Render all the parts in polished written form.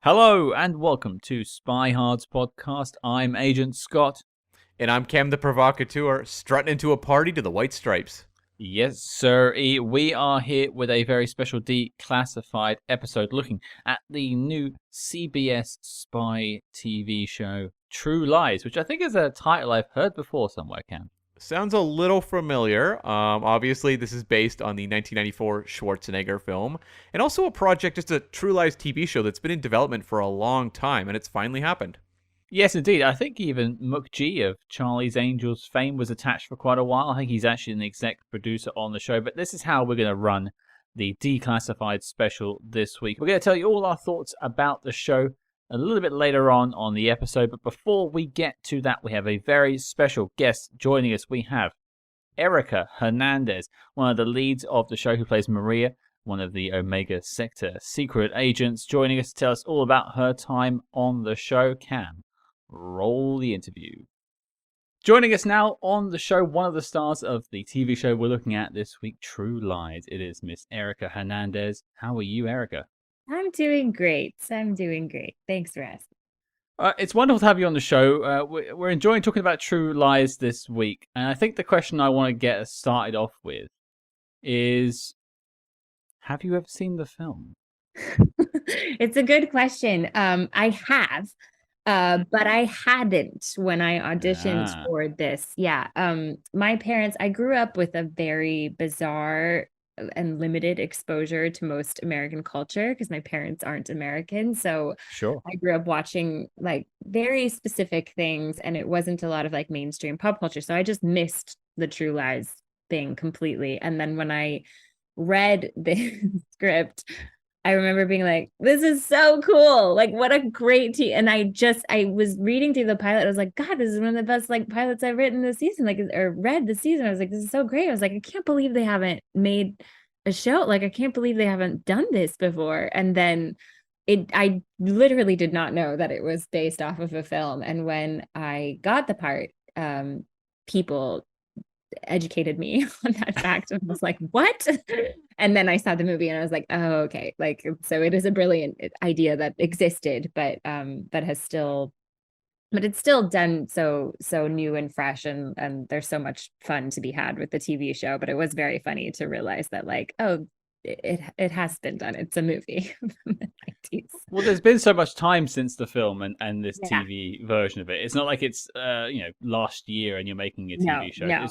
Hello and welcome to Spy Hard's podcast. I'm Agent Scott. And I'm Cam the Provocateur, strutting into a party to the White Stripes. Yes, sir. We are here with a very special declassified episode looking at the new CBS spy TV show, True Lies, which I think is a title I've heard before somewhere, Cam. Sounds a little familiar. Obviously, this is based on the 1994 Schwarzenegger film, and also a project, just a True Lies TV show that's been in development for a long time, and it's finally happened. Yes, indeed. I think even G of Charlie's Angels fame was attached for quite a while. I think he's actually an exec producer on the show, but this is how we're going to run the declassified special this week. We're going to tell you all our thoughts about the show a little bit later on the episode, but before we get to that, we have a very special guest joining us. We have Erica Hernandez, one of the leads of the show, who plays Maria, one of the Omega Sector secret agents, joining us to tell us all about her time on the show. Cam, roll the interview. Joining us now on the show, one of the stars of the TV show we're looking at this week, True Lies. It is Miss Erica Hernandez. How are you, Erica? I'm doing great. Thanks for asking. It's wonderful to have you on the show. We're enjoying talking about True Lies this week. And I think the question I want to get us started off with is, have you ever seen the film? It's a good question. I have, but I hadn't when I auditioned for this. Yeah. My parents, I grew up with a very bizarre and limited exposure to most American culture because my parents aren't American. So sure, I grew up watching like very specific things, and it wasn't a lot of like mainstream pop culture. So I just missed the True Lies thing completely. And then when I read the script, I remember being like, this is so cool. Like, what a great team. And I was reading through the pilot. I was like, God, this is one of the best like pilots I've written this season, like, or read this season. I was like, this is so great. I was like, I can't believe they haven't made a show. Like, I can't believe they haven't done this before. And then I literally did not know that it was based off of a film. And when I got the part, people educated me on that fact. I was like, what? And then I saw the movie and I was like, oh, okay. Like, so it is a brilliant idea that existed, but it's still done so new and fresh, and there's so much fun to be had with the TV show. But it was very funny to realize that, like, oh, it has been done. It's a movie from the 90s. Well, there's been so much time since the film and this TV version of it. It's not like it's last year and you're making a TV show. No.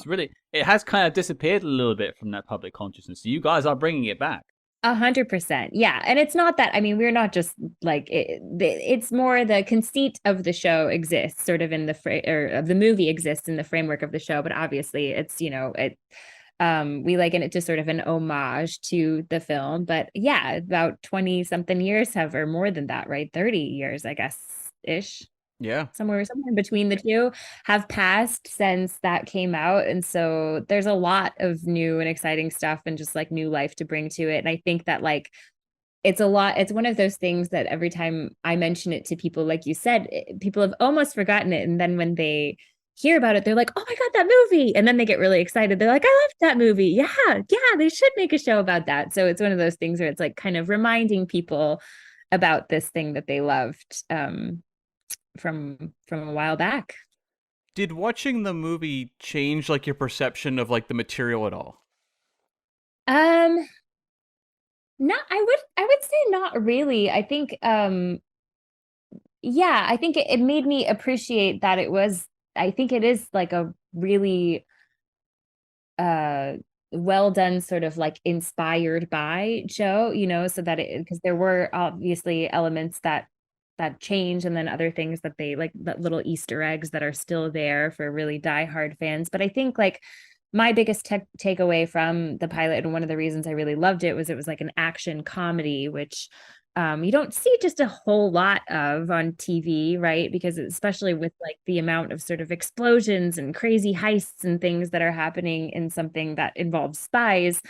It has kind of disappeared a little bit from that public consciousness. So you guys are bringing it back. 100%. Yeah. And it's not that, I mean, we're not just like, it's more the conceit of the show exists sort of in the of the movie exists in the framework of the show. But obviously it's, we liken it to sort of an homage to the film. But yeah, about 20 something years or more than that, right? 30 years, I guess, ish. Yeah. Somewhere in between the two have passed since that came out. And so there's a lot of new and exciting stuff and just like new life to bring to it. And I think that like, it's one of those things that every time I mention it to people, like you said, people have almost forgotten it. And then when they hear about it, they're like, oh my God, that movie. And then they get really excited. They're like, I loved that movie. Yeah, they should make a show about that. So it's one of those things where it's like kind of reminding people about this thing that they loved from a while back. Did watching the movie change like your perception of like the material at all? Not, I would say not really. I think I think it made me appreciate that I think it is like a really well done, sort of like inspired by show, so that because there were obviously elements that change, and then other things that they like, that little Easter eggs that are still there for really diehard fans. But I think like my biggest takeaway from the pilot, and one of the reasons I really loved it was like an action comedy, which you don't see just a whole lot of on TV, right? Because especially with like the amount of sort of explosions and crazy heists and things that are happening in something that involves spies,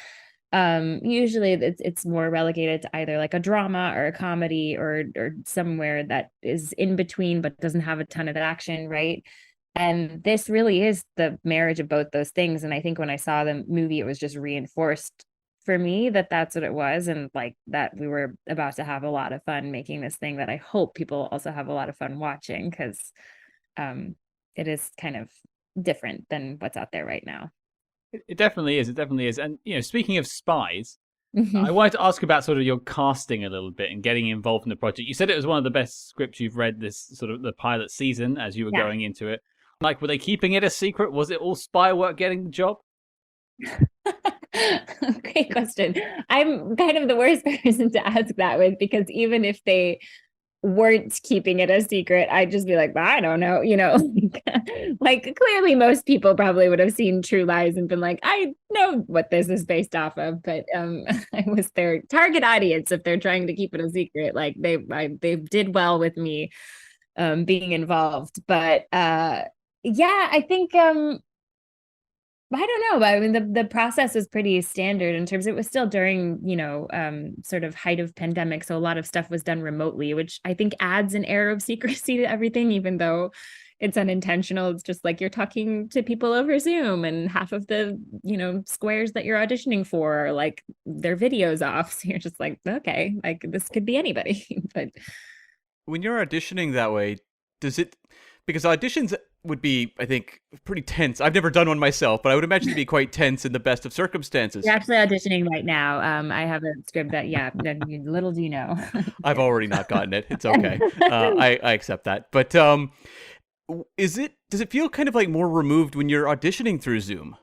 usually it's more relegated to either like a drama or a comedy or somewhere that is in between but doesn't have a ton of action, right? And this really is the marriage of both those things. And I think when I saw the movie, it was just reinforced for me that that's what it was, and like that we were about to have a lot of fun making this thing that I hope people also have a lot of fun watching, because it is kind of different than what's out there right now. It definitely is. It definitely is. And speaking of spies, I Mhm. wanted to ask about sort of your casting a little bit and getting involved in the project. You said it was one of the best scripts you've read this sort of the pilot season as you were Yeah. going into it. Like, were they keeping it a secret? Was it all spy work getting the job? Great question. I'm kind of the worst person to ask that with, because even if they weren't keeping it a secret, I'd just be like, well, I don't know, like clearly most people probably would have seen True Lies and been like, I know what this is based off of, but I was their target audience if they're trying to keep it a secret. Like they did well with me being involved, but yeah, I think I don't know. I mean, the process was pretty standard in terms, it was still during, sort of height of pandemic. So a lot of stuff was done remotely, which I think adds an air of secrecy to everything, even though it's unintentional. It's just like you're talking to people over Zoom, and half of the, squares that you're auditioning for are like their videos off. So you're just like, okay, like this could be anybody. But When you're auditioning that way, does it, because auditions would be, I think, pretty tense. I've never done one myself, but I would imagine to be quite tense in the best of circumstances. you're actually auditioning right now. I have a script that, yeah, little do you know. I've already not gotten it. It's okay. I accept that. But does it feel kind of like more removed when you're auditioning through Zoom?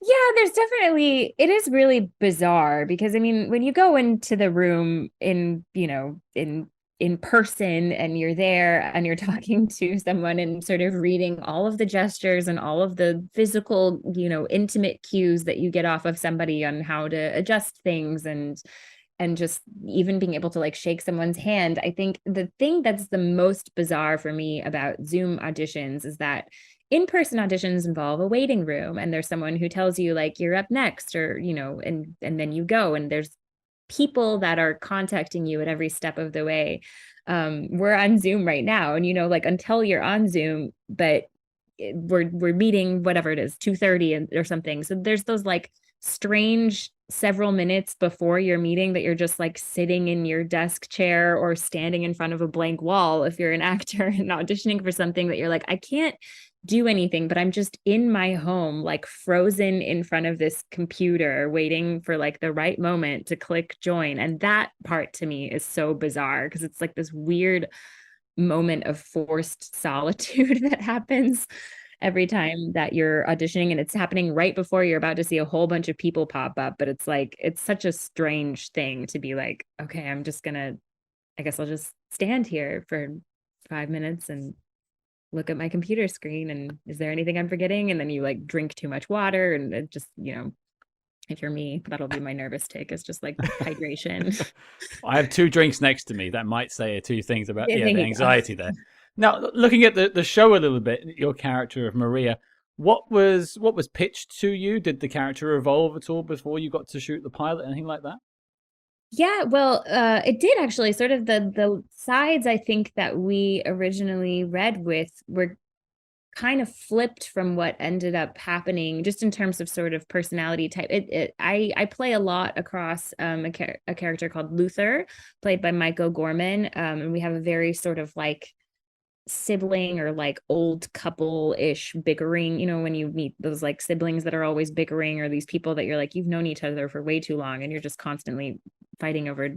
Yeah, there's definitely, it is really bizarre because I mean, when you go into the room in person and you're there and you're talking to someone and sort of reading all of the gestures and all of the physical, intimate cues that you get off of somebody on how to adjust things, and just even being able to like shake someone's hand. I think the thing that's the most bizarre for me about Zoom auditions is that in-person auditions involve a waiting room, and there's someone who tells you like you're up next, or and then you go, and there's people that are contacting you at every step of the way. We're on Zoom right now, and like until you're on Zoom, but we're meeting whatever it is, 2:30 or something. So there's those like strange several minutes before your meeting that you're just like sitting in your desk chair or standing in front of a blank wall if you're an actor and auditioning for something, that you're like, I can't do anything, but I'm just in my home, like frozen in front of this computer, waiting for like the right moment to click join. And that part to me is so bizarre because it's like this weird moment of forced solitude that happens every time that you're auditioning, and it's happening right before you're about to see a whole bunch of people pop up. But it's like, it's such a strange thing to be like, okay, I guess I'll just stand here for 5 minutes and look at my computer screen, and is there anything I'm forgetting? And then you like drink too much water, and it just, if you're me, that'll be my nervous tick. It's just like hydration. I have two drinks next to me. That might say two things about There the you go. anxiety there. Now, looking at the show a little bit, your character of Maria, what was pitched to you? Did the character evolve at all before you got to shoot the pilot? Anything like that? Yeah, well, it did actually. Sort of the sides I think that we originally read with were kind of flipped from what ended up happening, just in terms of sort of personality type. I play a lot across a character called Luther, played by Mike O'Gorman, and we have a very sort of like sibling or like old couple-ish bickering, when you meet those like siblings that are always bickering, or these people that you're like, you've known each other for way too long and you're just constantly fighting over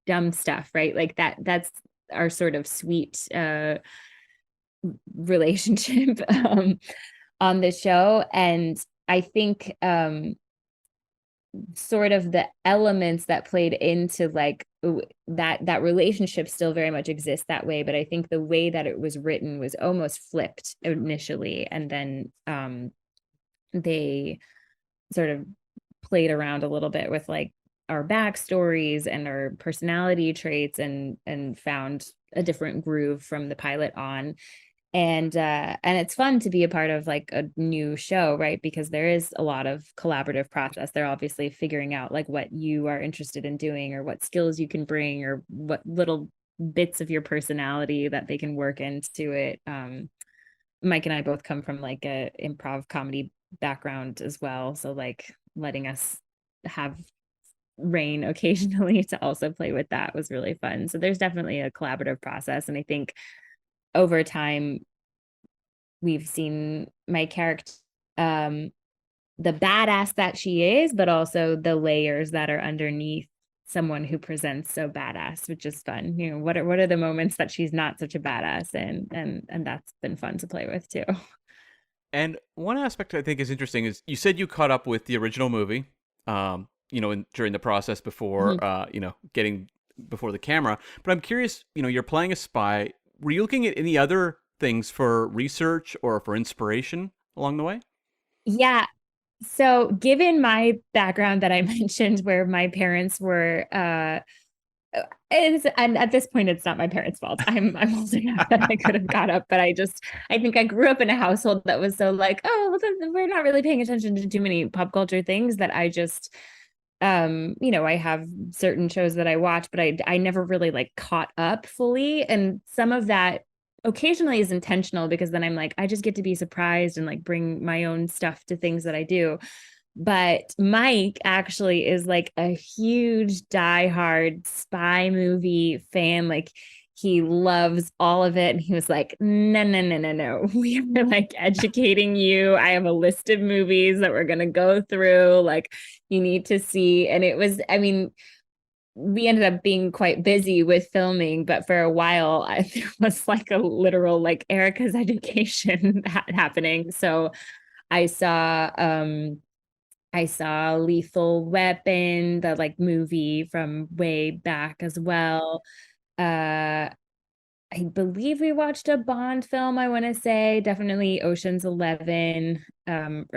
dumb stuff, right? Like that's our sort of sweet relationship on the show. And I think sort of the elements that played into like that relationship still very much exists that way, but I think the way that it was written was almost flipped initially, and then they sort of played around a little bit with like our backstories and our personality traits, and found a different groove from the pilot on. And it's fun to be a part of like a new show, right? Because there is a lot of collaborative process. They're obviously figuring out like what you are interested in doing, or what skills you can bring, or what little bits of your personality that they can work into it. Mike and I both come from like a improv comedy background as well, so like letting us have Rain occasionally to also play with that was really fun. So there's definitely a collaborative process. And I think over time, we've seen my character, the badass that she is, but also the layers that are underneath someone who presents so badass, which is fun. You know, what are the moments that she's not such a badass, and that's been fun to play with too. And one aspect I think is interesting is you said you caught up with the original movie, during the process before, getting before the camera. But I'm curious, you're playing a spy. Were you looking at any other things for research or for inspiration along the way? Yeah. So given my background that I mentioned, where my parents were, and at this point, it's not my parents' fault. I'm old enough that I could have got up, but I think I grew up in a household that was so like, oh, well, we're not really paying attention to too many pop culture things, that I just, I have certain shows that I watch, but I never really like caught up fully. And some of that occasionally is intentional, because then I'm like, I just get to be surprised and like bring my own stuff to things that I do. But Mike actually is like a huge diehard spy movie fan. Like, he loves all of it. And he was like, no, no, no, no, no. We are like educating you. I have a list of movies that we're going to go through. Like, you need to see. And it was, I mean, we ended up being quite busy with filming, but for a while, there was like a literal like Erica's education happening. So I saw, Lethal Weapon, the like movie from way back as well. I believe we watched a Bond film, I want to say, definitely Ocean's 11. I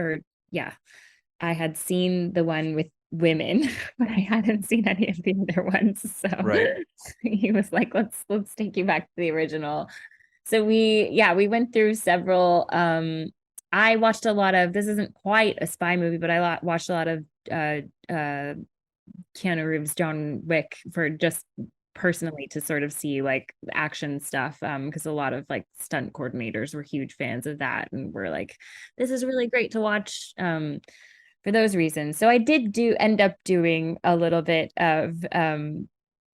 had seen the one with women, but I hadn't seen any of the other ones. So Right. he was like, let's take you back to the original. So we went through several. I watched a lot of, this isn't quite a spy movie, but I watched a lot of Keanu Reeves, John Wick, for just personally to sort of see like action stuff, because a lot of like stunt coordinators were huge fans of that, and we're like, this is really great to watch, for those reasons. So I did end up doing a little bit of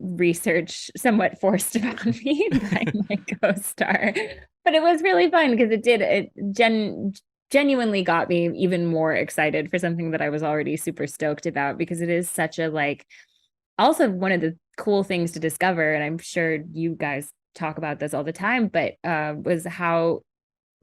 research, somewhat forced upon me by my co-star, but it was really fun because it genuinely got me even more excited for something that I was already super stoked about, because it is such a like, also one of the cool things to discover, and I'm sure you guys talk about this all the time, but was how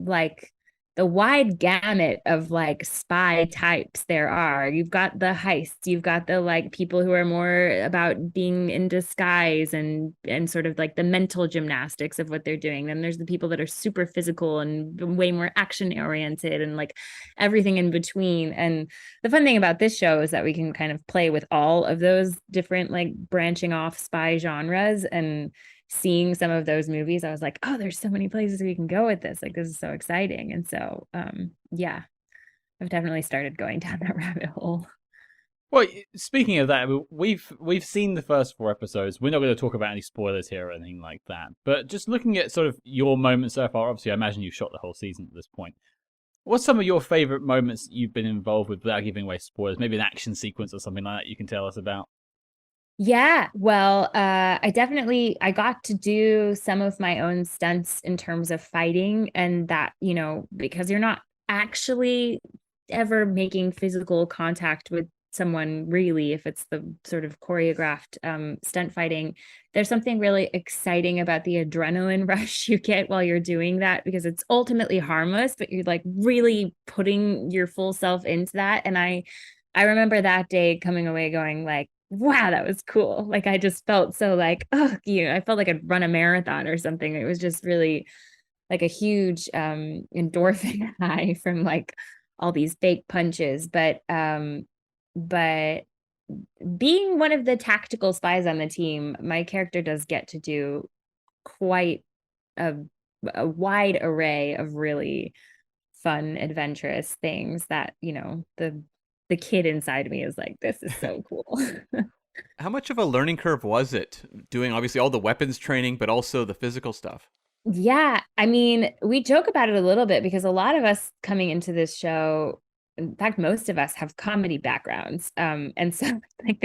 like the wide gamut of like spy types there are. You've got the heists, you've got the like people who are more about being in disguise and sort of like the mental gymnastics of what they're doing. Then there's the people that are super physical and way more action oriented, and like everything in between. And the fun thing about this show is that we can kind of play with all of those different like branching off spy genres. And seeing some of those movies, I was like, oh, there's so many places we can go with this. Like, this is so exciting. And so, I've definitely started going down that rabbit hole. Well, speaking of that, we've seen the first 4 episodes. We're not going to talk about any spoilers here or anything like that. But just looking at sort of your moments so far, obviously, I imagine you've shot the whole season at this point. What's some of your favorite moments you've been involved with without giving away spoilers? Maybe an action sequence or something like that you can tell us about. Yeah, well, I got to do some of my own stunts in terms of fighting, and that, because you're not actually ever making physical contact with someone really, if it's the sort of choreographed stunt fighting, there's something really exciting about the adrenaline rush you get while you're doing that, because it's ultimately harmless, but you're like really putting your full self into that. And I remember that day coming away going like, wow, that was cool. Like, I just felt so like, I felt like I'd run a marathon or something. It was just really like a huge endorphin high from like all these fake punches. But being one of the tactical spies on the team, my character does get to do quite a wide array of really fun, adventurous things that, the kid inside me is like, this is so cool. How much of a learning curve was it doing obviously all the weapons training, but also the physical stuff? Yeah, I mean, we joke about it a little bit because a lot of us coming into this show, in fact, most of us have comedy backgrounds. And so like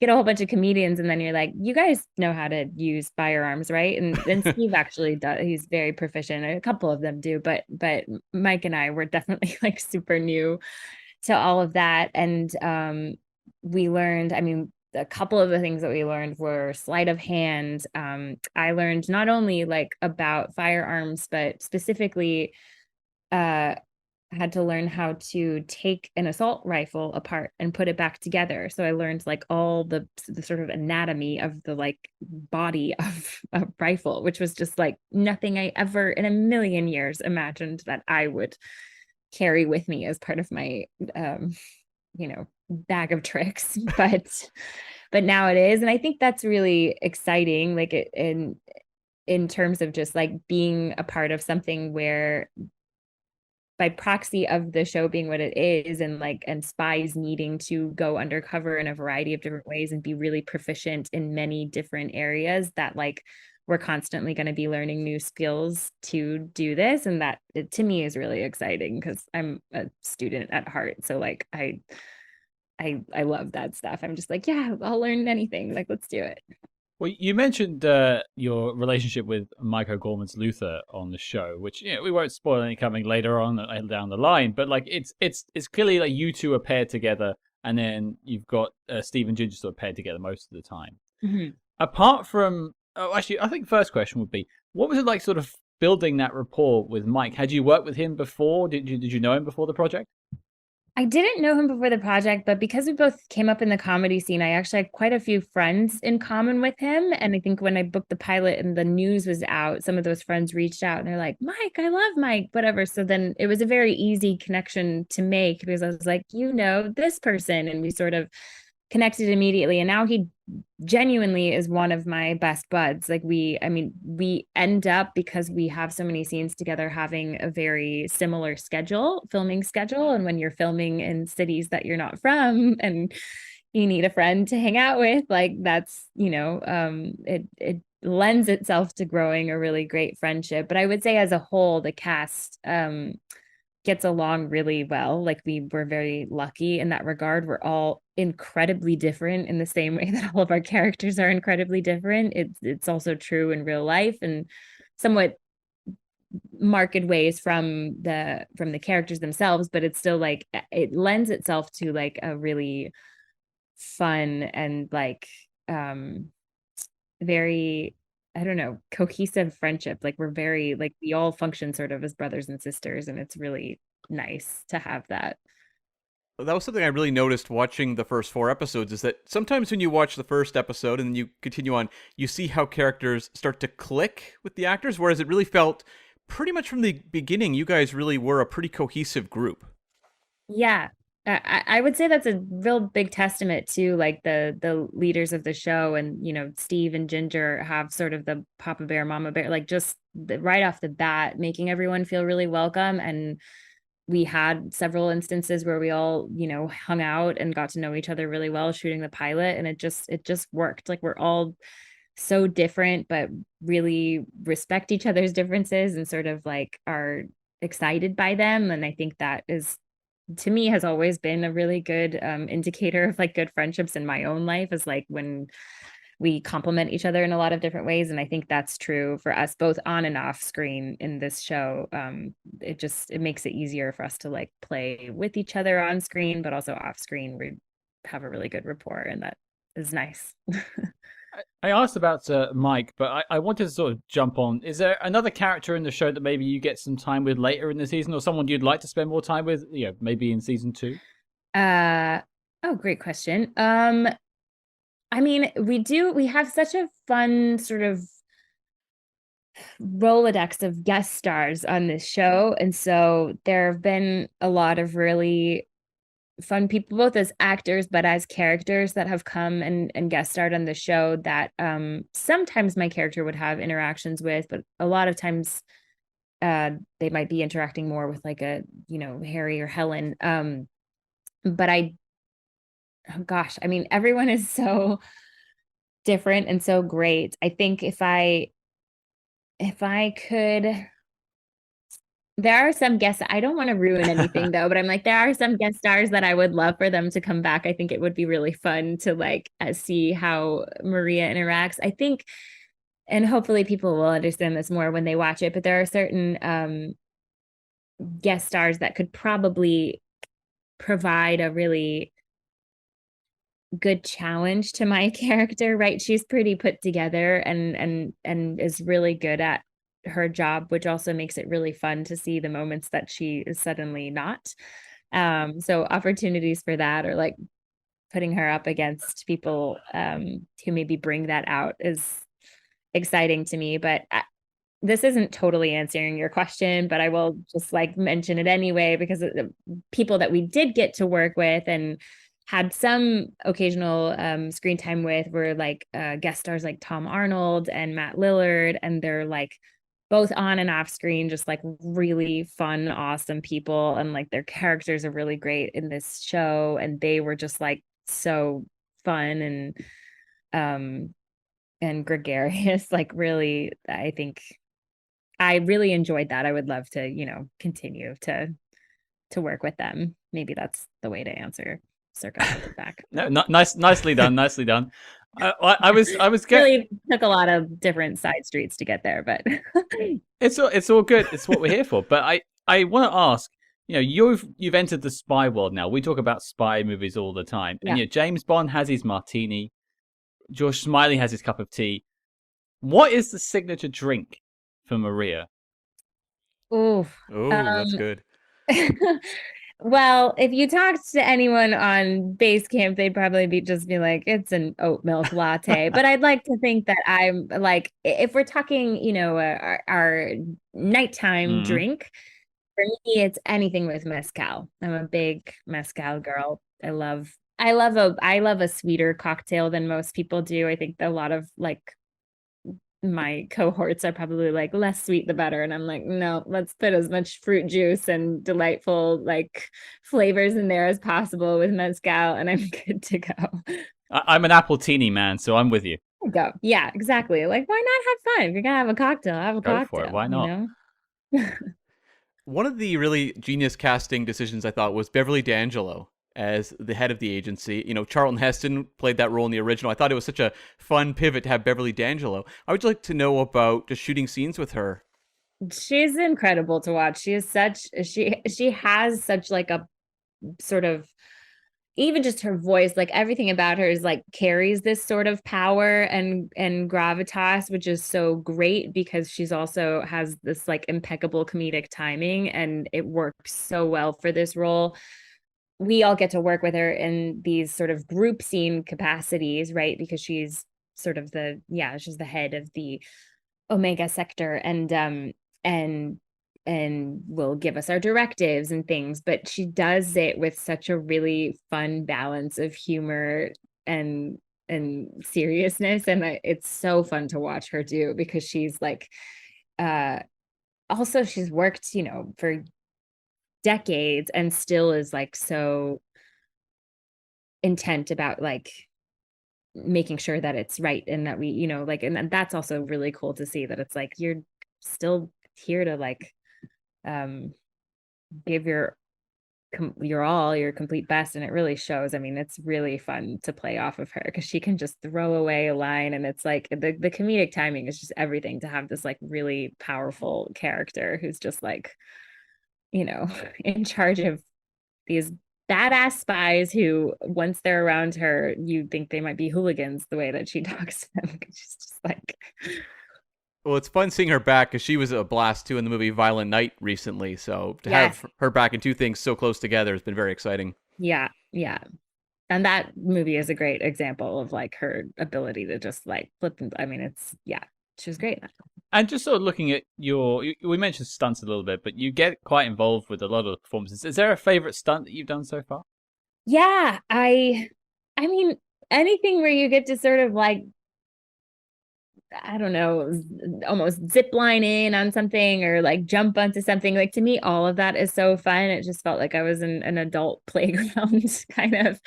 get a whole bunch of comedians and then you're like, you guys know how to use firearms, right? And then Steve actually does. He's very proficient. A couple of them do, but Mike and I were definitely like super new to all of that. And we learned, I mean, a couple of the things that we learned were sleight of hand. I learned not only like about firearms, but specifically had to learn how to take an assault rifle apart and put it back together. So I learned like all the sort of anatomy of the like body of a rifle, which was just like nothing I ever in a million years imagined that I would carry with me as part of my bag of tricks. But now it is. And I think that's really exciting, like in terms of just like being a part of something where by proxy of the show being what it is, and spies needing to go undercover in a variety of different ways and be really proficient in many different areas, that like we're constantly going to be learning new skills to do this. And that to me is really exciting because I'm a student at heart. So like I love that stuff. I'm just like, yeah, I'll learn anything. Like, let's do it. Well, you mentioned your relationship with Mike O'Gorman's Luther on the show, which we won't spoil any coming later on down the line. But like, it's clearly like you two are paired together, and then you've got Steve and Ginger sort of paired together most of the time. Mm-hmm. Apart from, actually, I think first question would be, what was it like, sort of building that rapport with Mike? Had you worked with him before? Did you know him before the project? I didn't know him before the project, but because we both came up in the comedy scene, I actually had quite a few friends in common with him. And I think when I booked the pilot and the news was out, some of those friends reached out and they're like, Mike, I love Mike, whatever. So then it was a very easy connection to make because I was like, this person. And we sort of connected immediately. And now he genuinely is one of my best buds. Like we end up, because we have so many scenes together, having a very similar filming schedule. And when you're filming in cities that you're not from and you need a friend to hang out with, like that's, it lends itself to growing a really great friendship. But I would say as a whole, the cast gets along really well. Like we were very lucky in that regard. We're all incredibly different in the same way that all of our characters are incredibly different. It's also true in real life and somewhat marked ways from the characters themselves, but it's still like it lends itself to like a really fun and like very, I don't know, cohesive friendship. Like we're very, like we all function sort of as brothers and sisters, and it's really nice to have that. That was something I really noticed watching the first 4 episodes, is that sometimes when you watch the first episode and then you continue on, you see how characters start to click with the actors, whereas it really felt pretty much from the beginning, you guys really were a pretty cohesive group. Yeah. I would say that's a real big testament to like the leaders of the show. And Steve and Ginger have sort of the Papa Bear, Mama Bear, like just right off the bat, making everyone feel really welcome. And we had several instances where we all hung out and got to know each other really well shooting the pilot, and it just worked. Like we're all so different but really respect each other's differences and sort of like are excited by them. And I think that is, to me, has always been a really good indicator of like good friendships in my own life, is like when we complement each other in a lot of different ways. And I think that's true for us both on and off screen in this show. It makes it easier for us to like play with each other on screen, but also off screen we have a really good rapport, and that is nice. I asked about Mike, but I wanted to sort of jump on. Is there another character in the show that maybe you get some time with later in the season, or someone you'd like to spend more time with, maybe in season 2? Great question. I mean, we have such a fun sort of Rolodex of guest stars on this show. And so there have been a lot of really fun people, both as actors, but as characters that have come and guest starred on the show that sometimes my character would have interactions with, but a lot of times they might be interacting more with like a, Harry or Helen. But everyone is so different and so great. I think if I could There are some guests, I don't want to ruin anything though, but I'm like, there are some guest stars that I would love for them to come back. I think it would be really fun to like see how Maria interacts. I think, and hopefully people will understand this more when they watch it, but there are certain guest stars that could probably provide a really good challenge to my character, right? She's pretty put together and is really good at her job, which also makes it really fun to see the moments that she is suddenly not. So opportunities for that, or like putting her up against people who maybe bring that out, is exciting to me. But this isn't totally answering your question, but I will just like mention it anyway, because the people that we did get to work with and had some occasional screen time with were like guest stars like Tom Arnold and Matt Lillard, and they're like both on and off screen just like really fun, awesome people, and like their characters are really great in this show, and they were just like so fun and gregarious. Like really, I think I really enjoyed that. I would love to, continue to work with them. Maybe that's the way to answer circle back. No, nicely done, nicely done. I was really took a lot of different side streets to get there, but it's all good. It's what we're here for. But I want to ask, you've entered the spy world now. We talk about spy movies all the time, and James Bond has his martini, George Smiley has his cup of tea. What is the signature drink for Maria? Oh, that's good. Well, if you talked to anyone on base camp, they'd probably be like, it's an oat milk latte. But I'd like to think that I'm like, if we're talking, our nighttime drink, for me, it's anything with mezcal. I'm a big mezcal girl. I love a sweeter cocktail than most people do. I think a lot of like my cohorts are probably like, less sweet the better, and I'm like, no, let's put as much fruit juice and delightful like flavors in there as possible with mezcal, and I'm good to go. I'm an appletini man, so I'm with you. Go. Yeah, exactly. Like, why not have fun? If you're gonna have a cocktail, have a cocktail. For it. Why not? One of the really genius casting decisions I thought was Beverly D'Angelo as the head of the agency. Charlton Heston played that role in the original. I thought it was such a fun pivot to have Beverly D'Angelo. I would like to know about just shooting scenes with her. She's incredible to watch. She has such like a sort of, even just her voice, like everything about her is like carries this sort of power and gravitas, which is so great because she's also has this like impeccable comedic timing, and it works so well for this role. We all get to work with her in these sort of group scene capacities, right? Because she's sort of she's the head of the Omega sector, and will give us our directives and things, but she does it with such a really fun balance of humor and seriousness, and it's so fun to watch her do, because she's like also she's worked for decades and still is like so intent about like making sure that it's right, and that we like, and that's also really cool to see that it's like you're still here to like give your all, your complete best, and it really shows. I mean, it's really fun to play off of her because she can just throw away a line, and it's like the comedic timing is just everything to have this like really powerful character who's just like in charge of these badass spies who, once they're around her, you think they might be hooligans the way that she talks to them. She's just like, well, it's fun seeing her back because she was a blast too in the movie Violent Night recently. So to have her back in two things so close together has been very exciting. Yeah. And that movie is a great example of like her ability to just like flip. I mean, she was great. And just sort of looking at we mentioned stunts a little bit, but you get quite involved with a lot of performances. Is there a favorite stunt that you've done so far? Yeah, I mean, anything where you get to sort of like, I don't know, almost zip line in on something or like jump onto something. Like, to me, all of that is so fun. It just felt like I was in an adult playground kind of.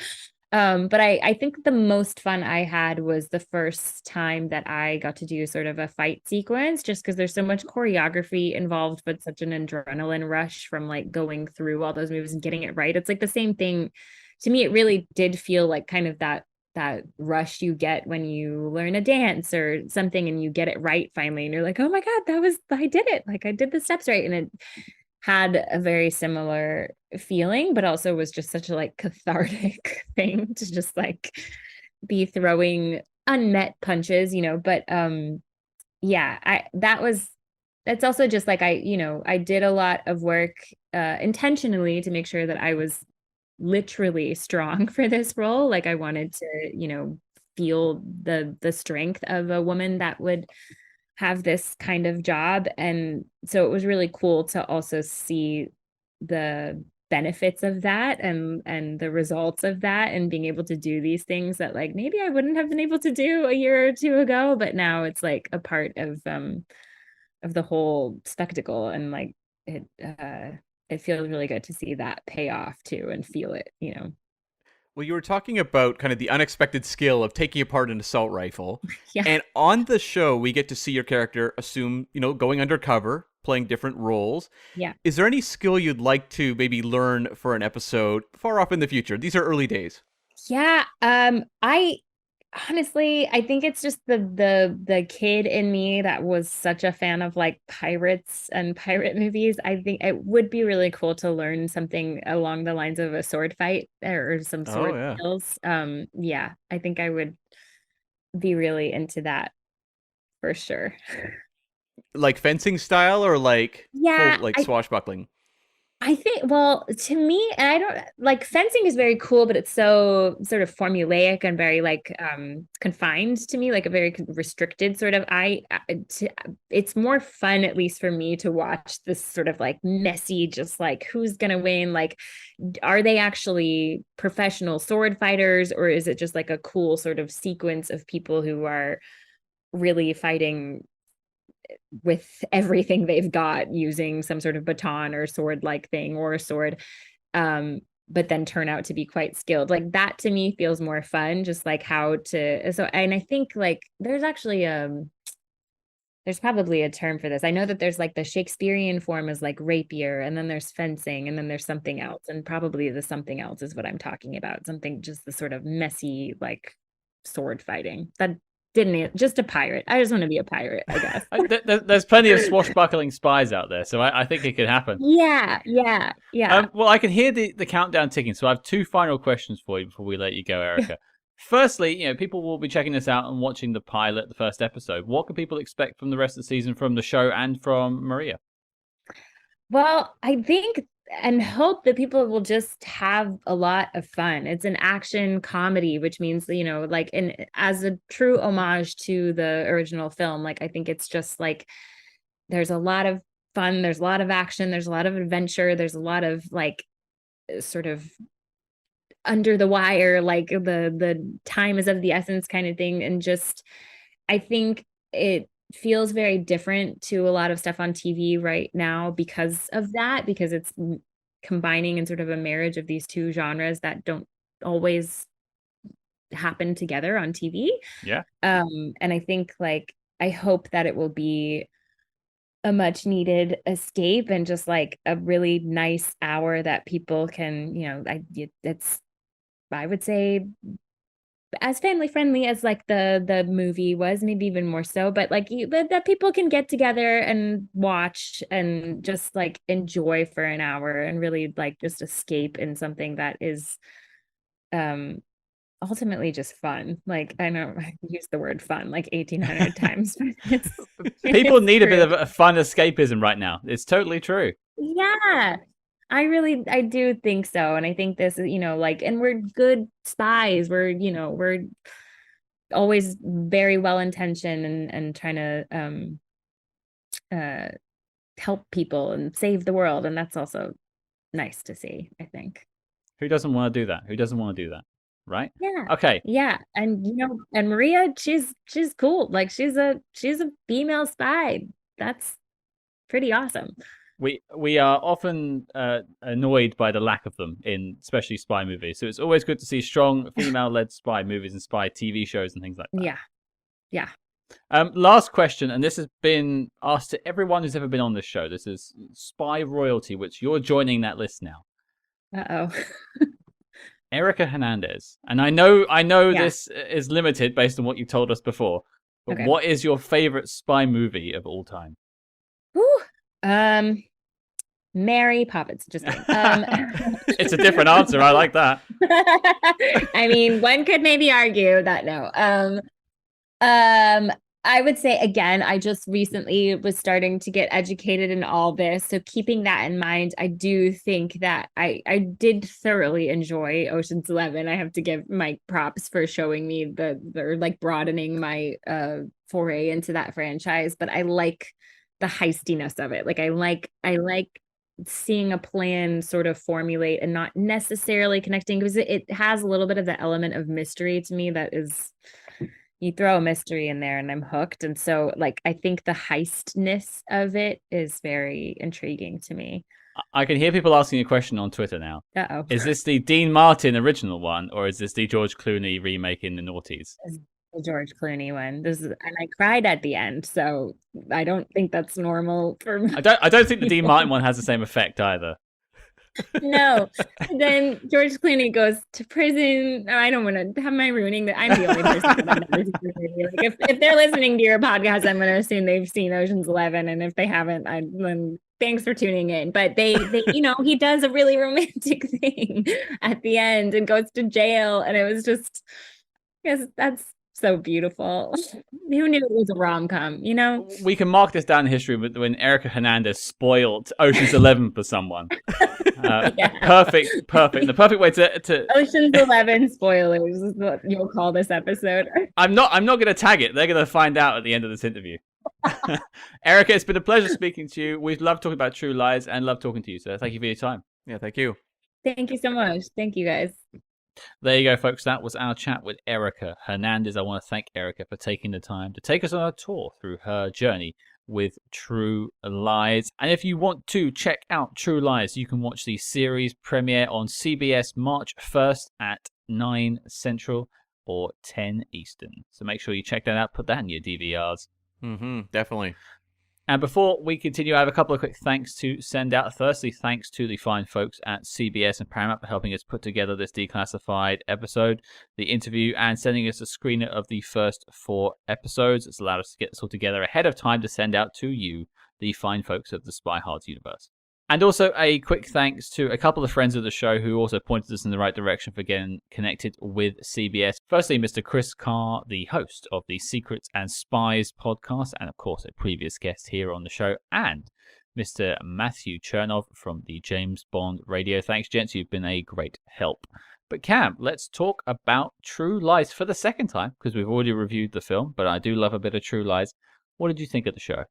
But I think the most fun I had was the first time that I got to do sort of a fight sequence, just because there's so much choreography involved, but such an adrenaline rush from like going through all those moves and getting it right. It's like the same thing to me. It really did feel like kind of that rush you get when you learn a dance or something and you get it right finally, and you're like, oh my God, I did it. Like I did the steps right. And it had a very similar feeling, but also was just such a like cathartic thing to just like be throwing unmet punches, but yeah, that's also just like I did a lot of work intentionally to make sure that I was literally strong for this role. Like I wanted to, feel the strength of a woman that would have this kind of job. And so it was really cool to also see the benefits of that and the results of that, and being able to do these things that like maybe I wouldn't have been able to do a year or two ago, but now it's like a part of the whole spectacle. And like it feels really good to see that pay off too and feel it. Well, you were talking about kind of the unexpected skill of taking apart an assault rifle. Yeah. And on the show, we get to see your character going undercover, playing different roles. Yeah. Is there any skill you'd like to maybe learn for an episode far off in the future? These are early days. Yeah. I honestly, I think it's just the kid in me that was such a fan of like pirates and pirate movies. I think it would be really cool to learn something along the lines of a sword fight or some sword skills. Yeah, I think I would be really into that for sure. Like fencing style or like Yeah, full, like swashbuckling? I think, well, to me, and I don't like fencing is very cool, but it's so sort of formulaic and very like confined to me, like a very restricted sort of. It's more fun, at least for me, to watch this sort of like messy, just like who's gonna win? Like, are they actually professional sword fighters, or is it just like a cool sort of sequence of people who are really fighting with everything they've got, using some sort of baton or sword like thing or a sword, but then turn out to be quite skilled? Like that to me feels more fun, just like how to. So, and I think like there's actually there's probably a term for this. I know that there's like the Shakespearean form is like rapier, and then there's fencing, and then there's something else, and probably the something else is what I'm talking about. Something just the sort of messy like sword fighting that didn't just a pirate. I just want to be a pirate, I guess. There's plenty of swashbuckling spies out there, so I think it could happen. Yeah. Well, I can hear the countdown ticking, so I have two final questions for you before we let you go, Erica. Firstly, people will be checking this out and watching the pilot, the first episode. What can people expect from the rest of the season, from the show and from Maria? Well, I think and hope that people will just have a lot of fun. It's an action comedy, which means, like as a true homage to the original film, like I think it's just like there's a lot of fun, there's a lot of action, there's a lot of adventure, there's a lot of like sort of under the wire, like the time is of the essence kind of thing. And just I think it feels very different to a lot of stuff on TV right now because of that, because it's combining in sort of a marriage of these two genres that don't always happen together on TV. Yeah. And I think like I hope that it will be a much needed escape and just like a really nice hour that people can, I would say as family friendly as like the movie was, maybe even more so, but like that people can get together and watch and just like enjoy for an hour and really like just escape in something that is ultimately just fun. Like I know I use the word fun like 1,800 times. People need a bit of a fun escapism right now. It's totally true. Yeah. I do think so. And I think this is, like, and we're good spies. We're always very well intentioned and trying to help people and save the world. And that's also nice to see, I think. Who doesn't want to do that? Who doesn't want to do that? Right? Yeah. Okay. Yeah. And and Maria, she's cool. Like she's a female spy. That's pretty awesome. We are often annoyed by the lack of them in especially spy movies. So it's always good to see strong female-led spy movies and spy TV shows and things like that. Yeah. Yeah. Last question, and this has been asked to everyone who's ever been on this show. This is spy royalty, which you're joining that list now. Uh-oh. Erica Hernandez. And I know Yeah. this is limited based on what you told us before, but Okay. what is your favorite spy movie of all time? Whew. Mary Poppins. Just kidding. It's a different answer. I like that. I mean, one could maybe argue that no. I would say again, I just recently was starting to get educated in all this. So keeping that in mind, I do think that I did thoroughly enjoy Ocean's 11. I have to give Mike props for showing me or like broadening my foray into that franchise. But I like the heistiness of it. Like I like seeing a plan sort of formulate and not necessarily connecting, because it has a little bit of the element of mystery to me that is, you throw a mystery in there and I'm hooked. And so like I think the heistness of it is very intriguing to me. I can hear people asking a question on Twitter now. Uh-oh. Is this the Dean Martin original one, or is this the George Clooney remake in the noughties? The George Clooney one. And I cried at the end, so I don't think that's normal for me. I don't think the Dean Martin one has the same effect either. No. Then George Clooney goes to prison. Oh, I don't want to have my ruining that. I'm the only person that I've never seen the movie. Like if they're listening to your podcast, I'm going to assume they've seen Ocean's 11, and if they haven't, then thanks for tuning in. But they he does a really romantic thing at the end and goes to jail, and it was just, yes, that's so beautiful. Who knew it was a rom-com, We can mark this down in history when Erica Hernandez spoiled Ocean's 11 for someone. Yeah. Perfect. The perfect way to Ocean's 11 spoilers is what you'll call this episode. I'm not going to tag it. They're going to find out at the end of this interview. Erica, it's been a pleasure speaking to you. We've loved talking about True Lies and love talking to you. So thank you for your time. Yeah, thank you. Thank you so much. Thank you, guys. There you go, folks. That was our chat with Erica Hernandez. I want to thank Erica for taking the time to take us on a tour through her journey with True Lies. And if you want to check out True Lies, you can watch the series premiere on CBS March 1st at 9 Central or 10 Eastern. So make sure you check that out. Put that in your DVRs. Definitely. And before we continue, I have a couple of quick thanks to send out. Firstly, thanks to the fine folks at CBS and Paramount for helping us put together this Declassified episode, the interview, and sending us a screener of the first 4 episodes. It's allowed us to get this all together ahead of time to send out to you, the fine folks of the Spy Hards universe. And also a quick thanks to a couple of friends of the show who also pointed us in the right direction for getting connected with CBS. Firstly, Mr. Chris Carr, the host of the Secrets and Spies podcast, and of course a previous guest here on the show, and Mr. Matthew Chernov from the James Bond Radio. Thanks, gents. You've been a great help. But Cam, let's talk about True Lies for the second time, because we've already reviewed the film, but I do love a bit of True Lies. What did you think of the show?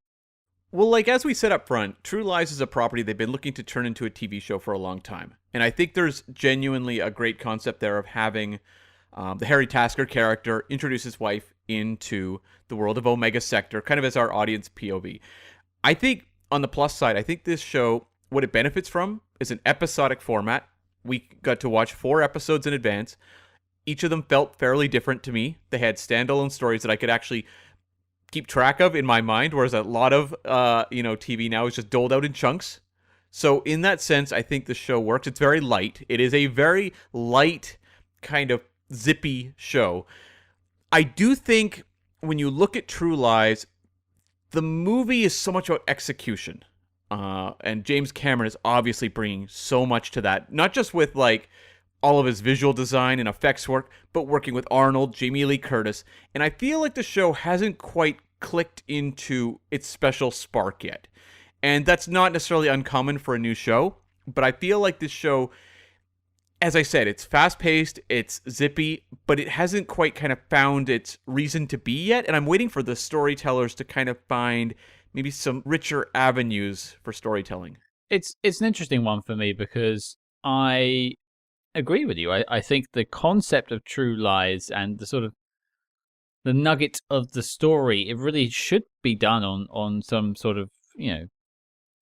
Well, like as we said up front, True Lies is a property they've been looking to turn into a TV show for a long time. And I think there's genuinely a great concept there of having the Harry Tasker character introduce his wife into the world of Omega Sector, kind of as our audience POV. I think on the plus side, I think this show, what it benefits from is an episodic format. We got to watch 4 episodes in advance. Each of them felt fairly different to me. They had standalone stories that I could actually keep track of in my mind, whereas a lot of TV now is just doled out in chunks. So in that sense, I think the show works. It's very light. It is a very light, kind of zippy show. I do think when you look at True Lies, the movie is so much about execution. And James Cameron is obviously bringing so much to that, not just with like all of his visual design and effects work, but working with Arnold, Jamie Lee Curtis. And I feel like the show hasn't quite clicked into its special spark yet. And that's not necessarily uncommon for a new show, but I feel like this show, as I said, it's fast-paced, it's zippy, but it hasn't quite kind of found its reason to be yet. And I'm waiting for the storytellers to kind of find maybe some richer avenues for storytelling. It's an interesting one for me because I agree with you. I think the concept of True Lies and the sort of the nugget of the story, it really should be done on some sort of,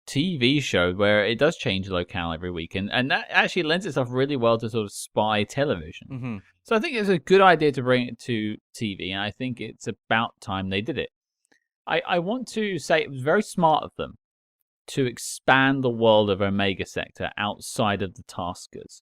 TV show where it does change locale every week, and that actually lends itself really well to sort of spy television. Mm-hmm. So I think it's a good idea to bring it to TV, and I think it's about time they did it. I want to say it was very smart of them to expand the world of Omega Sector outside of the Taskers.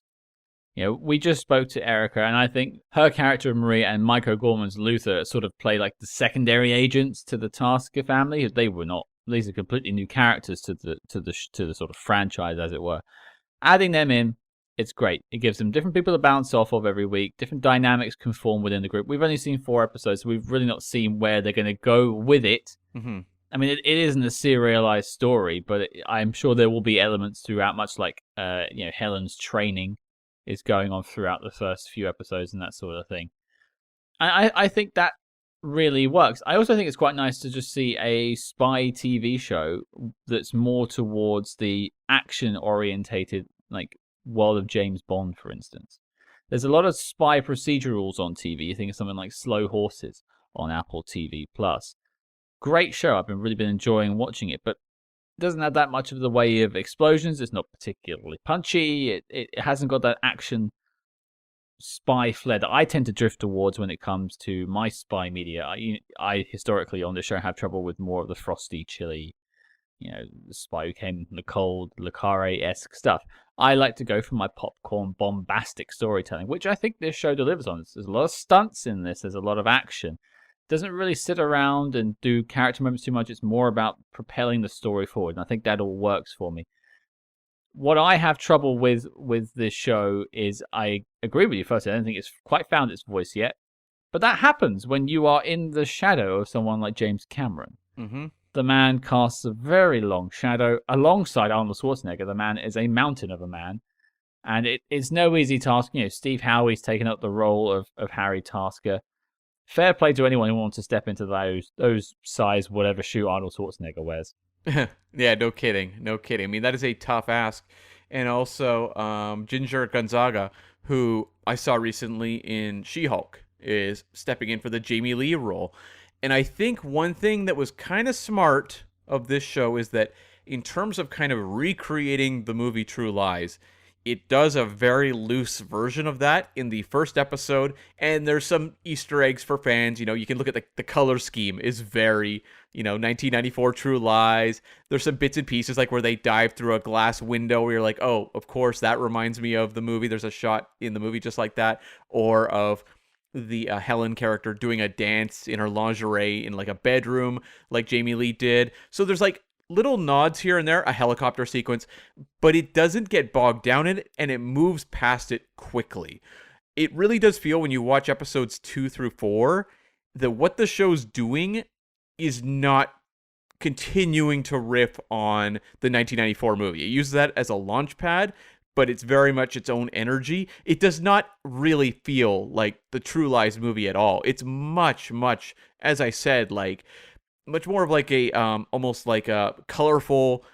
You know, we just spoke to Erica, and I think her character Maria and Mike O'Gorman's Luther sort of play like the secondary agents to the Tasker family. They were not; these are completely new characters to the sort of franchise, as it were. Adding them in, it's great. It gives them different people to bounce off of every week. Different dynamics can form within the group. We've only seen 4 episodes, so we've really not seen where they're going to go with it. Mm-hmm. I mean, it isn't a serialized story, but I'm sure there will be elements throughout, much like Helen's training is going on throughout the first few episodes and that sort of thing. I think that really works. I also think it's quite nice to just see a spy TV show that's more towards the action-orientated, like world of James Bond, for instance. There's a lot of spy procedurals on TV. You think of something like Slow Horses on Apple TV+. Great show. I've really been enjoying watching it, but it doesn't have that much of the way of explosions. It's not particularly punchy. It hasn't got that action spy flair that I tend to drift towards when it comes to my spy media. I historically on the show have trouble with more of the frosty, chilly, the spy who came from the cold, Le Carre-esque stuff. I like to go for my popcorn, bombastic storytelling, which I think this show delivers on. There's a lot of stunts in this. There's a lot of action. Doesn't really sit around and do character moments too much. It's more about propelling the story forward, and I think that all works for me. What I have trouble with this show is, I agree with you first, I don't think it's quite found its voice yet, but that happens when you are in the shadow of someone like James Cameron. Mm-hmm. The man casts a very long shadow alongside Arnold Schwarzenegger. The man is a mountain of a man, and it's no easy task. Steve Howey's taken up the role of Harry Tasker. Fair play to anyone who wants to step into those size whatever shoe Arnold Schwarzenegger wears. Yeah, no kidding. I mean, that is a tough ask. And also, Ginger Gonzaga, who I saw recently in She-Hulk, is stepping in for the Jamie Lee role. And I think one thing that was kind of smart of this show is that in terms of kind of recreating the movie True Lies, it does a very loose version of that in the first episode, and there's some Easter eggs for fans. You can look at the color scheme is very, 1994 True Lies. There's some bits and pieces like where they dive through a glass window where you're like, oh, of course, that reminds me of the movie. There's a shot in the movie just like that, or of the Helen character doing a dance in her lingerie in like a bedroom like Jamie Lee did. So there's like little nods here and there, a helicopter sequence, but it doesn't get bogged down in it, and it moves past it quickly. It really does feel when you watch episodes 2 through 4 that what the show's doing is not continuing to riff on the 1994 movie. It uses that as a launch pad, but it's very much its own energy. It does not really feel like the True Lies movie at all. It's much, as I said, like much more of like a almost like a colorful,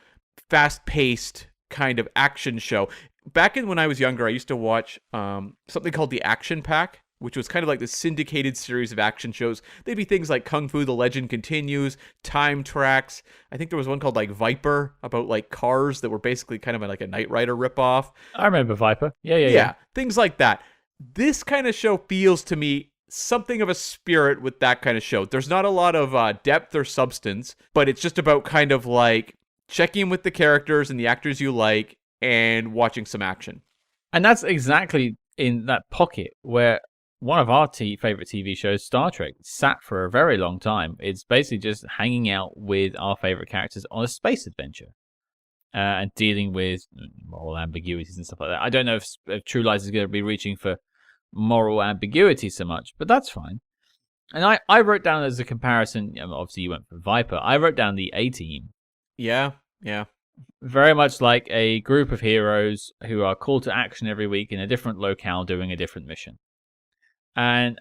fast-paced kind of action show. Back when I was younger, I used to watch something called The Action Pack, which was kind of like the syndicated series of action shows. They'd be things like Kung Fu: The Legend Continues, Time Tracks. I think there was one called like Viper about like cars that were basically kind of like a Knight Rider ripoff. I remember Viper. Yeah. Things like that. This kind of show feels to me something of a spirit with that kind of show. There's not a lot of depth or substance, but it's just about kind of like checking in with the characters and the actors you like and watching some action. And that's exactly in that pocket where one of our favorite TV shows, Star Trek, sat for a very long time. It's basically just hanging out with our favorite characters on a space adventure and dealing with moral ambiguities and stuff like that. I don't know if True Lies is going to be reaching for moral ambiguity so much, but that's fine. And I wrote down as a comparison, obviously you went for Viper, I wrote down the A-Team. Yeah. Very much like a group of heroes who are called to action every week in a different locale doing a different mission. And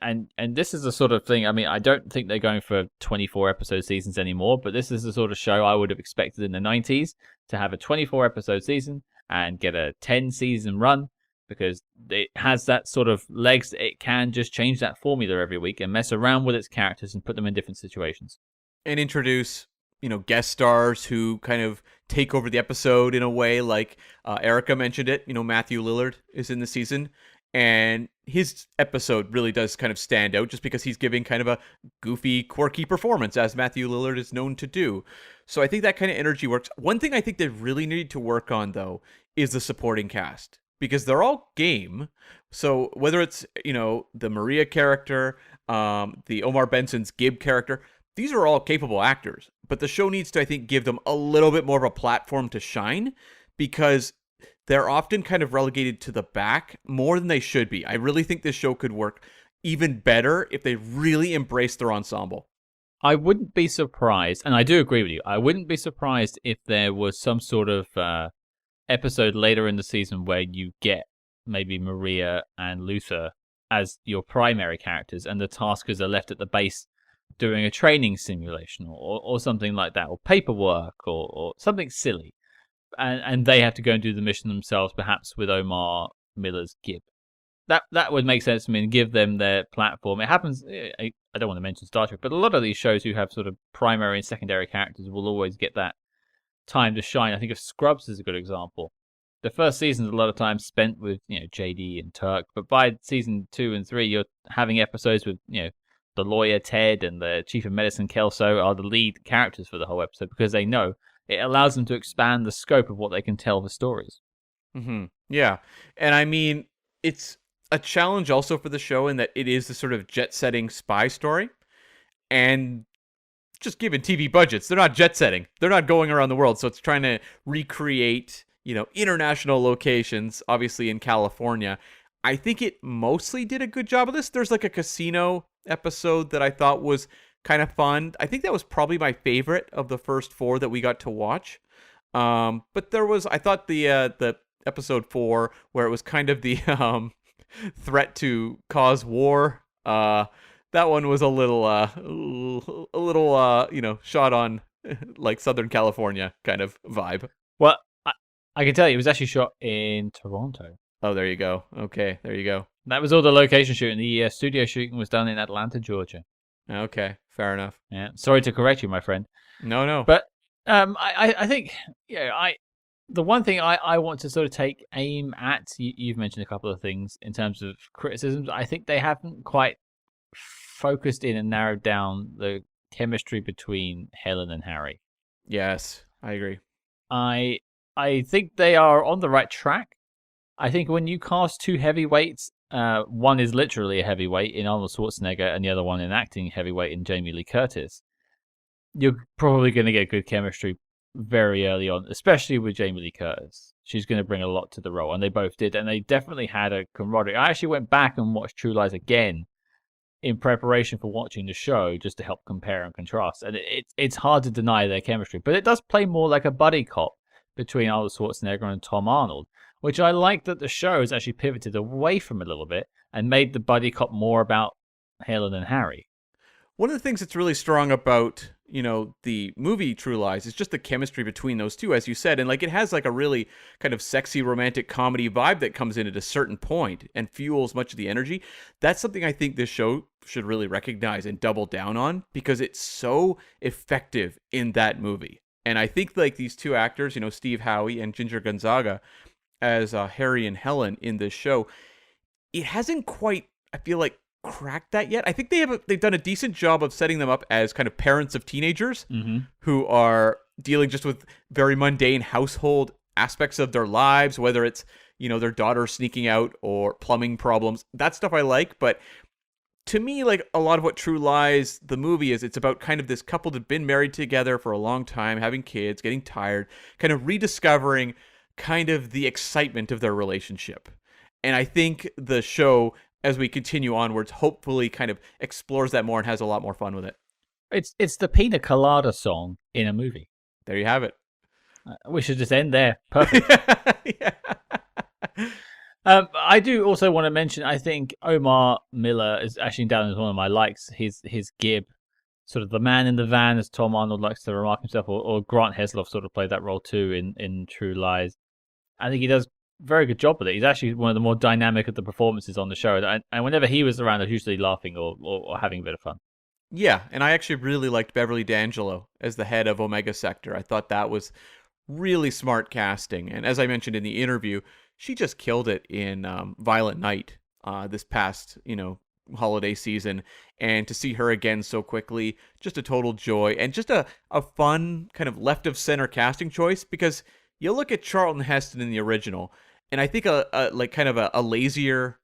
this is the sort of thing, I mean, I don't think they're going for 24 episode seasons anymore, but this is the sort of show I would have expected in the 90s to have a 24 episode season and get a 10 season run, because it has that sort of legs. It can just change that formula every week and mess around with its characters and put them in different situations. And introduce, guest stars who kind of take over the episode in a way. Like Erica mentioned it, Matthew Lillard is in the season, and his episode really does kind of stand out just because he's giving kind of a goofy, quirky performance, as Matthew Lillard is known to do. So I think that kind of energy works. One thing I think they really need to work on, though, is the supporting cast, because they're all game. So whether it's, the Maria character, the Omar Benson's Gib character, these are all capable actors. But the show needs to, I think, give them a little bit more of a platform to shine, because they're often kind of relegated to the back more than they should be. I really think this show could work even better if they really embrace their ensemble. I wouldn't be surprised, and I do agree with you, I wouldn't be surprised if there was some sort of episode later in the season where you get maybe Maria and Luther as your primary characters, and the taskers are left at the base doing a training simulation or something like that, or paperwork or something silly. And they have to go and do the mission themselves, perhaps with Omar Miller's Gib. That would make sense to me, and give them their platform. It happens, I don't want to mention Star Trek, but a lot of these shows who have sort of primary and secondary characters will always get that time to shine. I think of Scrubs is a good example. The first season's a lot of time spent with, JD and Turk, but by season 2 and 3, you're having episodes with, the lawyer Ted and the chief of medicine Kelso are the lead characters for the whole episode, because they know it allows them to expand the scope of what they can tell for stories. Mm-hmm. Yeah. And I mean, it's a challenge also for the show in that it is the sort of jet-setting spy story. And just given TV budgets, they're not jet-setting. They're not going around the world. So it's trying to recreate, international locations, obviously in California. I think it mostly did a good job of this. There's like a casino episode that I thought was kind of fun. I think that was probably my favorite of the first 4 that we got to watch. But I thought the episode 4, where it was kind of the threat to cause war, that one was a little shot on like Southern California kind of vibe. Well, I can tell you, it was actually shot in Toronto. Oh, there you go. Okay, there you go. That was all the location shooting. The studio shooting was done in Atlanta, Georgia. Okay, fair enough. Yeah, sorry to correct you, my friend. No. But I think the one thing I want to sort of take aim at, you've mentioned a couple of things in terms of criticisms. I think they haven't quite focused in and narrowed down the chemistry between Helen and Harry. Yes, I agree. I think they are on the right track. I think when you cast 2 heavyweights, one is literally a heavyweight in Arnold Schwarzenegger and the other one an acting heavyweight in Jamie Lee Curtis, you're probably going to get good chemistry very early on, especially with Jamie Lee Curtis. She's going to bring a lot to the role, and they both did, and they definitely had a camaraderie. I actually went back and watched True Lies again in preparation for watching the show, just to help compare and contrast, and it's hard to deny their chemistry, but it does play more like a buddy cop between Arnold Schwarzenegger and Tom Arnold, which I like that the show has actually pivoted away from a little bit and made the buddy cop more about Helen and Harry. One of the things that's really strong about, the movie True Lies is just the chemistry between those two, as you said. And like, it has like a really kind of sexy romantic comedy vibe that comes in at a certain point and fuels much of the energy. That's something I think this show should really recognize and double down on, because it's so effective in that movie. And I think like these 2 actors, Steve Howey and Ginger Gonzaga as Harry and Helen in this show, it hasn't quite, I feel like, cracked that yet. I think they've done a decent job of setting them up as kind of parents of teenagers who are dealing just with very mundane household aspects of their lives, whether it's, their daughter sneaking out or plumbing problems. That stuff I like, but to me, like a lot of what True Lies, the movie, is, it's about kind of this couple that have been married together for a long time, having kids, getting tired, kind of rediscovering kind of the excitement of their relationship. And I think the show, as we continue onwards, hopefully kind of explores that more and has a lot more fun with it. It's the Pina Colada song in a movie. There you have it. We should just end there. Perfect. Yeah. I do also want to mention, I think Omar Miller is actually down as one of my likes. His Gib, sort of the man in the van, as Tom Arnold likes to remark himself, or Grant Heslov sort of played that role too in True Lies. I think he does a very good job with it. He's actually one of the more dynamic of the performances on the show. And whenever he was around, I was usually laughing or having a bit of fun. Yeah, and I actually really liked Beverly D'Angelo as the head of Omega Sector. I thought that was really smart casting. And as I mentioned in the interview, she just killed it in Violent Night this past, holiday season. And to see her again so quickly, just a total joy. And just a fun kind of left of center casting choice, because you look at Charlton Heston in the original, and I think a lazier,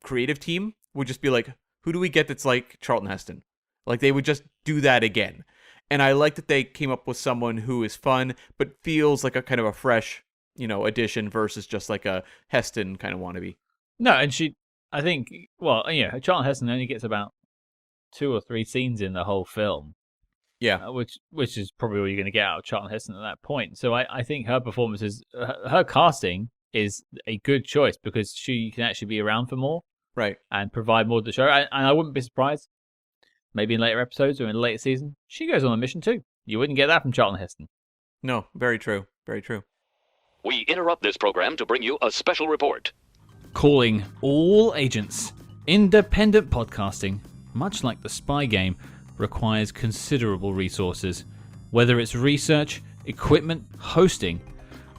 creative team would just be like, who do we get that's like Charlton Heston? Like, they would just do that again. And I like that they came up with someone who is fun, but feels like a kind of a fresh, addition versus just like a Heston kind of wannabe. No, and I think, Charlton Heston only gets about 2 or 3 scenes in the whole film. Yeah. Which is probably all you're going to get out of Charlton Heston at that point. So I think her performance her casting is a good choice, because she can actually be around for more. Right. And provide more to the show. And I wouldn't be surprised, maybe in later episodes or in the later season, she goes on a mission too. You wouldn't get that from Charlton Heston. No, very true. Very true. We interrupt this program to bring you a special report. Calling all agents. Independent podcasting, much like the spy game, requires considerable resources. Whether it's research, equipment, hosting,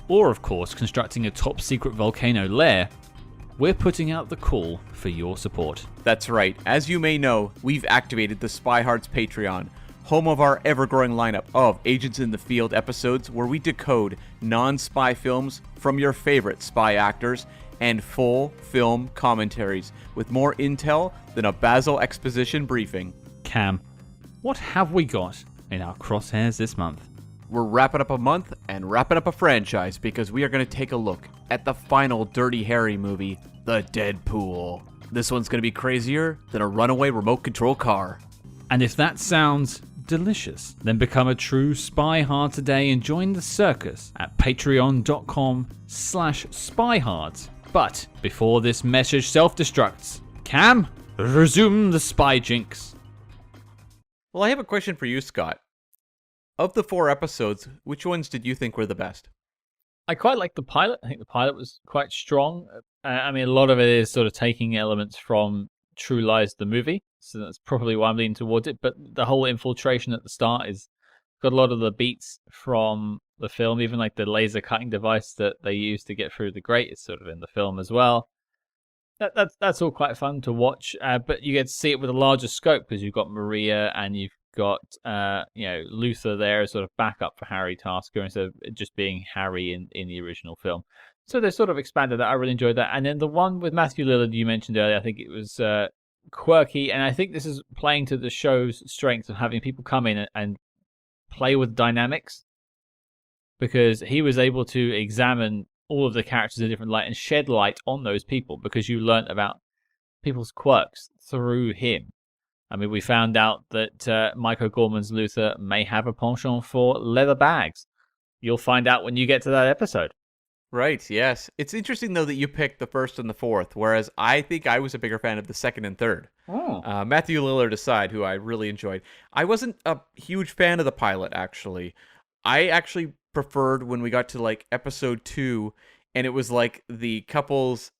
or of course constructing a top secret volcano lair, we're putting out the call for your support. That's right. As you may know, we've activated the Spy Hearts Patreon, home of our ever-growing lineup of Agents in the Field episodes where we decode non-spy films from your favorite spy actors, and full film commentaries with more intel than a Basil exposition briefing. Cam, what have we got in our crosshairs this month? We're wrapping up a month and wrapping up a franchise, because we are going to take a look at the final Dirty Harry movie, The Deadpool. This one's going to be crazier than a runaway remote control car. And if that sounds delicious, then become a true spy hard today and join the circus at patreon.com/spyhard. But before this message self-destructs, Cam, resume the spy jinx. Well, I have a question for you, Scott. Of the 4 episodes, which ones did you think were the best? I quite like the pilot. I think the pilot was quite strong. I mean, a lot of it is sort of taking elements from True Lies, the movie. So that's probably why I'm leaning towards it. But the whole infiltration at the start is got a lot of the beats from the film. Even like the laser cutting device that they use to get through the grate is sort of in the film as well. That's all quite fun to watch. But you get to see it with a larger scope, because you've got Maria and you've got Luther there as sort of backup for Harry Tasker instead of just being Harry in the original film. So they sort of expanded that. I really enjoyed that. And then the one with Matthew Lillard you mentioned earlier, I think it was quirky, and I think this is playing to the show's strengths of having people come in and play with dynamics, because he was able to examine all of the characters in a different light and shed light on those people, because you learnt about people's quirks through him. I mean, we found out that Mike O'Gorman's Luther may have a penchant for leather bags. You'll find out when you get to that episode. Right, yes. It's interesting, though, that you picked the first and the fourth, whereas I think I was a bigger fan of the second and third. Oh. Matthew Lillard aside, who I really enjoyed. I wasn't a huge fan of the pilot, actually. I actually preferred when we got to, like, episode 2, and it was like the couples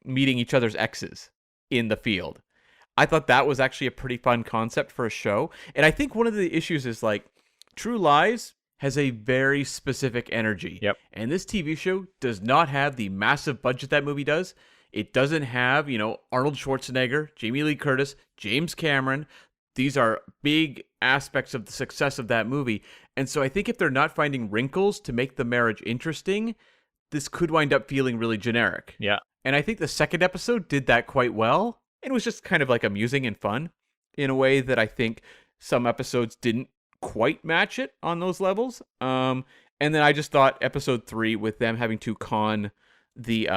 meeting each other's exes in the field. I thought that was actually a pretty fun concept for a show. And I think one of the issues is, like, True Lies has a very specific energy. Yep. And this TV show does not have the massive budget that movie does. It doesn't have, Arnold Schwarzenegger, Jamie Lee Curtis, James Cameron. These are big aspects of the success of that movie. And so I think if they're not finding wrinkles to make the marriage interesting, this could wind up feeling really generic. Yeah. And I think the second episode did that quite well. It was just kind of like amusing and fun in a way that I think some episodes didn't quite match it on those levels. And then I just thought episode 3, with them having to con the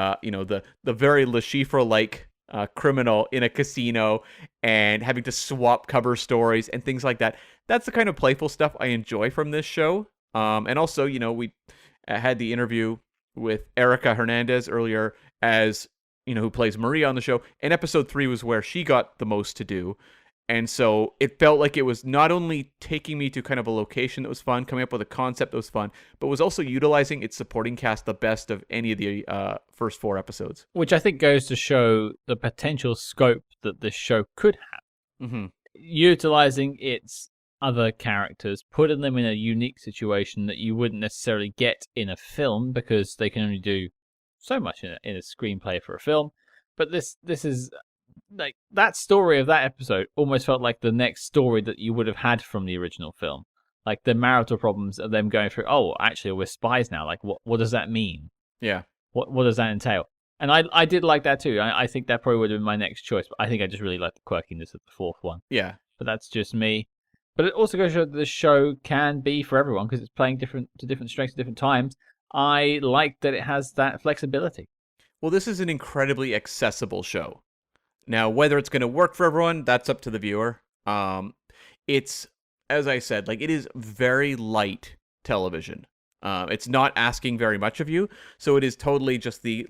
very Le Chiffre-like criminal in a casino and having to swap cover stories and things like that. That's the kind of playful stuff I enjoy from this show. And also, we had the interview with Erica Hernandez earlier as, who plays Maria on the show. And episode 3 was where she got the most to do. And so it felt like it was not only taking me to kind of a location that was fun, coming up with a concept that was fun, but was also utilizing its supporting cast the best of any of the first 4 episodes. Which I think goes to show the potential scope that this show could have. Mm-hmm. Utilizing its other characters, putting them in a unique situation that you wouldn't necessarily get in a film because they can only do so much in a screenplay for a film. But this is like that story of that episode almost felt like the next story that you would have had from the original film. Like the marital problems of them going through, oh, actually we're spies now. Like what does that mean? Yeah. What does that entail? And I did like that too. I think that probably would have been my next choice, but I think I just really like the quirkiness of the fourth one. Yeah. But that's just me. But it also goes to show that the show can be for everyone because it's playing to different strengths at different times. I like that it has that flexibility. Well, this is an incredibly accessible show. Now, whether it's going to work for everyone, that's up to the viewer. It's, as I said, like it is very light television. It's not asking very much of you, so it is totally just the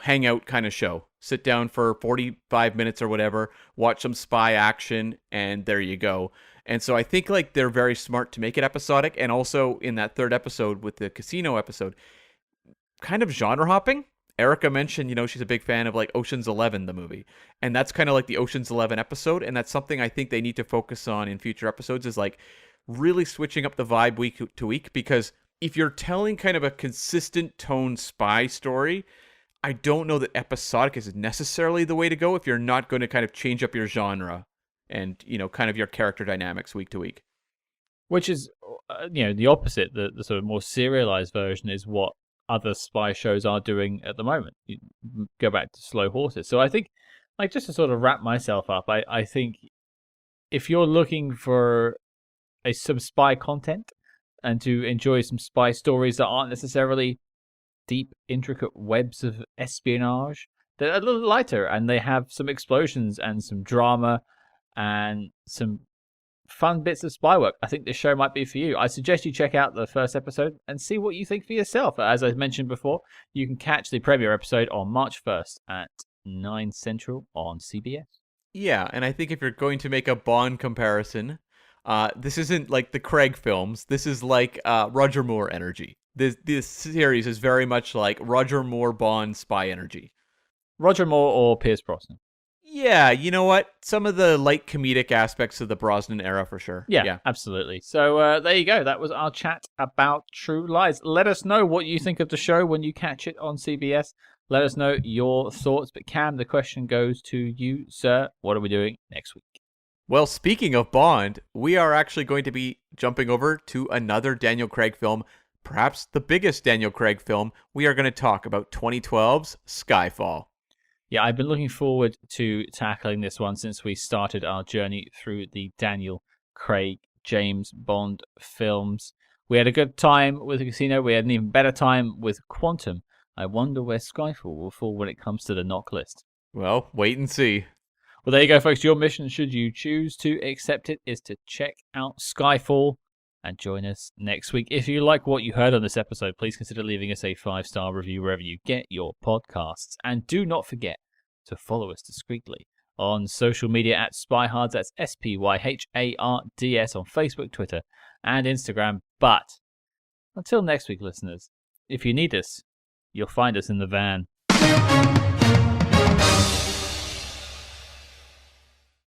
hangout kind of show. Sit down for 45 minutes or whatever, watch some spy action, and there you go. And so I think like they're very smart to make it episodic, and also in that third episode with the casino episode, kind of genre hopping. Erica mentioned, she's a big fan of like Ocean's 11, the movie. And that's kind of like the Ocean's 11 episode. And that's something I think they need to focus on in future episodes is like really switching up the vibe week to week. Because if you're telling kind of a consistent tone spy story, I don't know that episodic is necessarily the way to go if you're not going to kind of change up your genre and, kind of your character dynamics week to week. Which is, the opposite. The sort of more serialized version is what other spy shows are doing at the moment. You go back to Slow Horses. So I think, like, just to sort of wrap myself up, I think if you're looking for some spy content and to enjoy some spy stories that aren't necessarily deep, intricate webs of espionage, they're a little lighter and they have some explosions and some drama and some fun bits of spy work, I think this show might be for you. I suggest you check out the first episode and see what you think for yourself. As I mentioned before, you can catch the premiere episode on March 1st at 9 Central on CBS. Yeah, and I think if you're going to make a Bond comparison, this isn't like the Craig films. This is like Roger Moore energy. This series is very much like Roger Moore Bond spy energy. Roger Moore or Pierce Brosnan? Yeah, you know what? Some of the light comedic aspects of the Brosnan era for sure. Yeah. Absolutely. So there you go. That was our chat about True Lies. Let us know what you think of the show when you catch it on CBS. Let us know your thoughts. But Cam, the question goes to you, sir. What are we doing next week? Well, speaking of Bond, we are actually going to be jumping over to another Daniel Craig film, perhaps the biggest Daniel Craig film. We are going to talk about 2012's Skyfall. Yeah, I've been looking forward to tackling this one since we started our journey through the Daniel Craig James Bond films. We had a good time with the Casino. We had an even better time with Quantum. I wonder where Skyfall will fall when it comes to the knock list. Well, wait and see. Well, there you go, folks. Your mission, should you choose to accept it, is to check out Skyfall and join us next week. If you like what you heard on this episode, please consider leaving us a 5-star review wherever you get your podcasts. And do not forget to follow us discreetly on social media at SpyHards. That's SPYHARDS on Facebook, Twitter, and Instagram. But until next week, listeners, if you need us, you'll find us in the van.